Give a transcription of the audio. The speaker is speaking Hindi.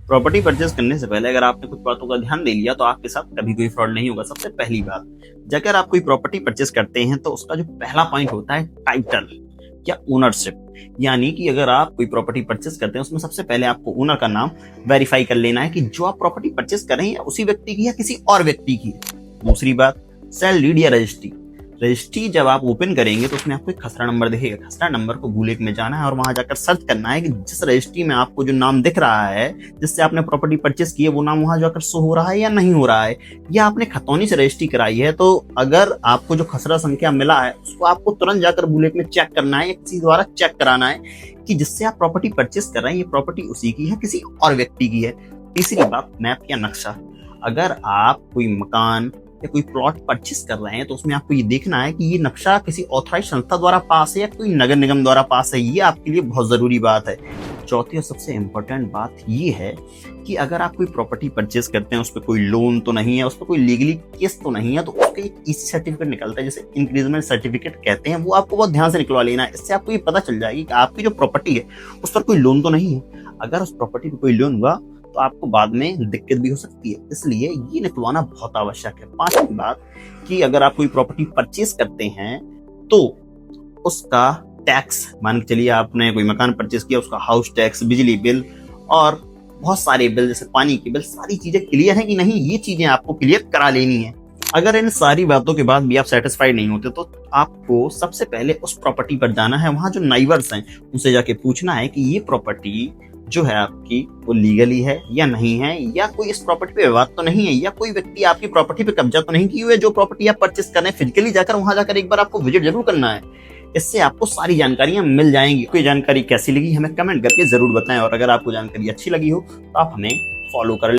प्रॉपर्टी परचेज करने से पहले अगर आपने कुछ बातों का ध्यान दे लिया तो आपके साथ कभी कोई फ्रॉड नहीं होगा। सबसे पहली बात, अगर आप कोई प्रॉपर्टी परचेज करते हैं तो उसका जो पहला पॉइंट होता है टाइटल या ओनरशिप। यानी कि अगर आप कोई प्रॉपर्टी परचेज करते हैं उसमें सबसे पहले आपको ओनर का नाम वेरीफाई कर लेना है कि जो आप प्रॉपर्टी परचेज कर रहे हैं उसी व्यक्ति की या किसी और व्यक्ति की है। दूसरी बात, सेल डीड या रजिस्ट्री। रजिस्ट्री जब आप ओपन करेंगे तो उसमें आपको एक खसरा नंबर दिखेगा। खसरा नंबर को बुलेट में जाना है और वहां जाकर सर्च करना है कि जिस रजिस्ट्री में आपको जो नाम दिख रहा है जिससे आपने प्रॉपर्टी परचेस की है वो नाम वहां जाकर शो हो रहा है या नहीं हो रहा है, या आपने खतौनी से रजिस्ट्री कराई है। तो अगर आपको जो खसरा संख्या मिला है उसको आपको तुरंत जाकर बुलेट में चेक करना है या किसी द्वारा चेक कराना है कि जिससे आप प्रॉपर्टी परचेस कर रहे हैं ये प्रॉपर्टी उसी की है किसी और व्यक्ति की है। तीसरी बात, मैप या नक्शा। अगर आप कोई मकान या कोई प्लॉट परचेस कर रहे हैं तो उसमें आपको ये देखना है कि ये नक्शा किसी ऑथराइज संस्था द्वारा पास है या कोई नगर निगम द्वारा पास है। ये आपके लिए बहुत जरूरी बात है। चौथी और सबसे इंपॉर्टेंट बात ये है कि अगर आप कोई प्रॉपर्टी परचेस करते हैं उस पर कोई लोन तो नहीं है, उस पर कोई लीगली केस तो नहीं है, तो उसका एक ईसी सर्टिफिकेट निकलता है जिसे इंक्रीजमेंट सर्टिफिकेट कहते हैं। वो आपको बहुत ध्यान से निकलवा लेना है। इससे आपको ये पता चल जाएगी कि आपकी जो प्रॉपर्टी है उस पर कोई लोन तो नहीं है। अगर उस प्रॉपर्टी पर कोई लोन हुआ तो आपको बाद में दिक्कत भी हो सकती है, इसलिए ये निकलवाना बहुत आवश्यक है। पांचवी बात कि अगर आप कोई प्रॉपर्टी परचेस करते हैं तो उसका टैक्स, मान के चलिए आपने कोई मकान परचेस किया, उसका हाउस टैक्स, बिजली बिल और बहुत सारे बिल जैसे पानी की बिल, सारी चीजें क्लियर है कि नहीं, ये चीजें आपको क्लियर करा लेनी है। अगर इन सारी बातों के बाद भी आप सेटिस्फाइड नहीं होते तो आपको सबसे पहले उस प्रॉपर्टी पर जाना है। वहां जो नाइबर्स हैं उनसे जाके पूछना है कि ये प्रॉपर्टी जो है आपकी वो लीगली है या नहीं है, या कोई इस प्रॉपर्टी पे विवाद तो नहीं है, या कोई व्यक्ति आपकी प्रॉपर्टी पे कब्जा तो नहीं किए हुए। जो प्रॉपर्टी आप परचेस कर रहे हैं फिजिकली जाकर वहां जाकर एक बार आपको विजिट जरूर करना है। इससे आपको सारी जानकारियां मिल जाएंगी। कोई जानकारी कैसी लगी हमें कमेंट करके जरूर बताएं, और अगर आपको जानकारी अच्छी लगी हो तो आप हमें फॉलो कर